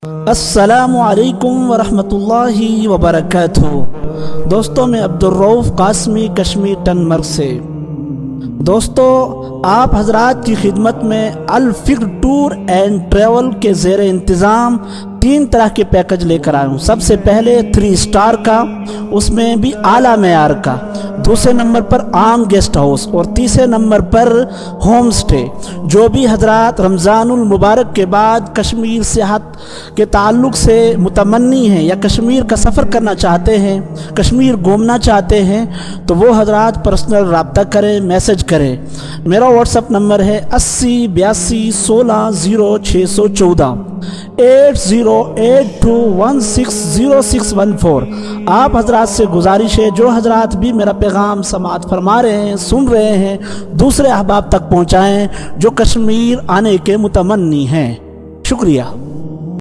अस्सलामु अलैकुम वरहमतुल्लाहि वबरकातुहू। दोस्तों, मैं अब्दुल रऊफ कासमी कश्मीर टनमर्ग से। दोस्तों, आप हजरात की खिदमत में अल फिक्र टूर एंड ट्रेवल के ज़ेर इंतज़ाम 3 तरह के पैकेज लेकर आया हूँ। सबसे पहले 3 स्टार का, उसमें भी आला मेयार का। दूसरे नंबर पर आम गेस्ट हाउस और तीसरे नंबर पर होम स्टे। जो भी हजरात रमज़ानुल मुबारक के बाद कश्मीर सेहत के ताल्लुक़ से मुतमन्नी हैं या कश्मीर का सफ़र करना चाहते हैं, कश्मीर घूमना चाहते हैं, तो वो हजरात पर्सनल रब्ता करें, मैसेज करें। मेरा व्हाट्सअप नंबर है 80 82 16 0614 8082160614। आप हजरात से गुजारिश है, जो हजरात भी मेरा पैगाम समाअत फरमा रहे हैं, सुन रहे हैं, दूसरे अहबाब तक पहुँचाएँ जो कश्मीर आने के मुतमन्नी हैं। शुक्रिया।